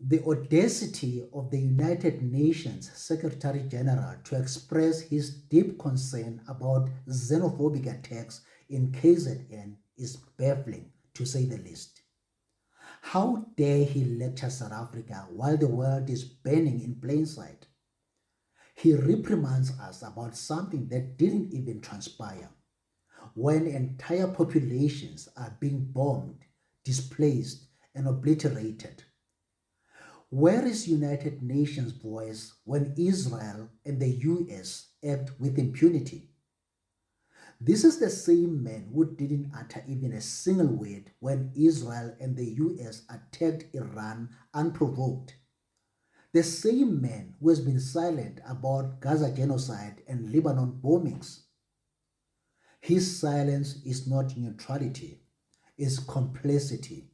The audacity of the United Nations Secretary General to express his deep concern about xenophobic attacks in KZN is baffling, to say the least. How dare he lecture South Africa while the world is burning in plain sight? He reprimands us about something that didn't even transpire, when entire populations are being bombed, displaced, and obliterated. Where is United Nations voice when Israel and the US act with impunity? This is the same man who didn't utter even a single word when Israel and the US attacked Iran unprovoked. The same man who has been silent about Gaza genocide and Lebanon bombings. His silence is not neutrality, it's complicity.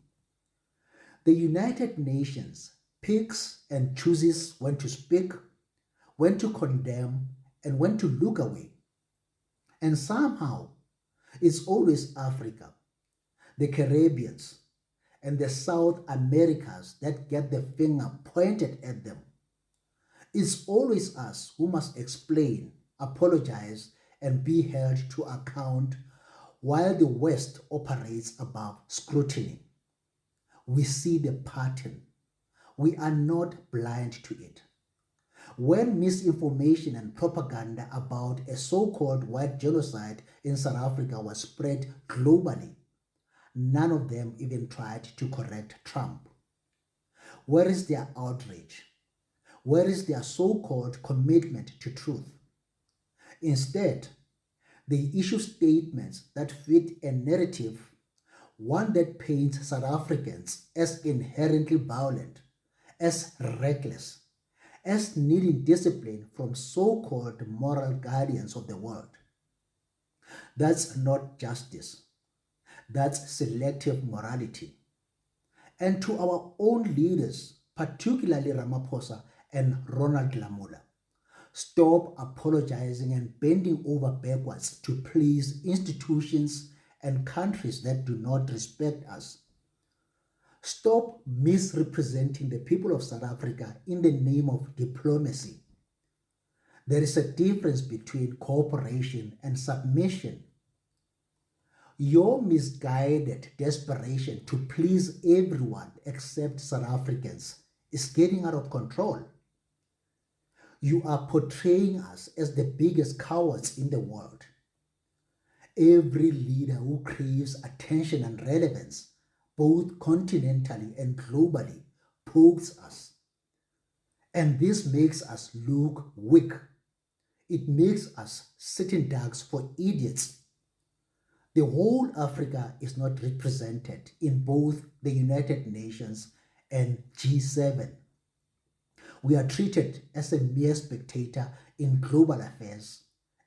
The United Nations picks and chooses when to speak, when to condemn, and when to look away. And somehow, it's always Africa, the Caribbeans, and the South Americas that get the finger pointed at them. It's always us who must explain, apologize, and be held to account while the West operates above scrutiny. We see the pattern. We are not blind to it. When misinformation and propaganda about a so-called white genocide in South Africa was spread globally, none of them even tried to correct Trump. Where is their outrage? Where is their so-called commitment to truth? Instead, they issue statements that fit a narrative, one that paints South Africans as inherently violent, as reckless, as needing discipline from so called moral guardians of the world. That's not justice, that's selective morality. And to our own leaders, particularly Ramaphosa and Ronald Lamola, stop apologizing and bending over backwards to please institutions and countries that do not respect us. Stop misrepresenting the people of South Africa in the name of diplomacy. There is a difference between cooperation and submission. Your misguided desperation to please everyone except South Africans is getting out of control. You are portraying us as the biggest cowards in the world. Every leader who craves attention and relevance, both continentally and globally, pokes us. And this makes us look weak. It makes us sitting ducks for idiots. The whole Africa is not represented in both the United Nations and G7. We are treated as a mere spectator in global affairs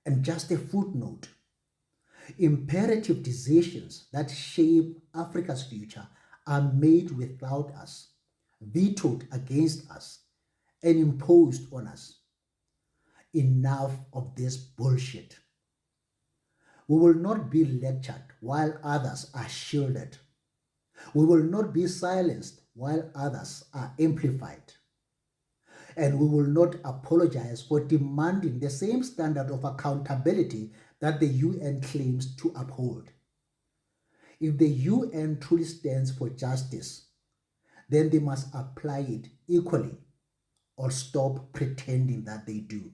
and just a footnote. Imperative decisions that shape Africa's future are made without us, vetoed against us, and imposed on us. Enough of this bullshit. We will not be lectured while others are shielded. We will not be silenced while others are amplified. And we will not apologize for demanding the same standard of accountability that the UN claims to uphold. If the UN truly stands for justice, then they must apply it equally or stop pretending that they do.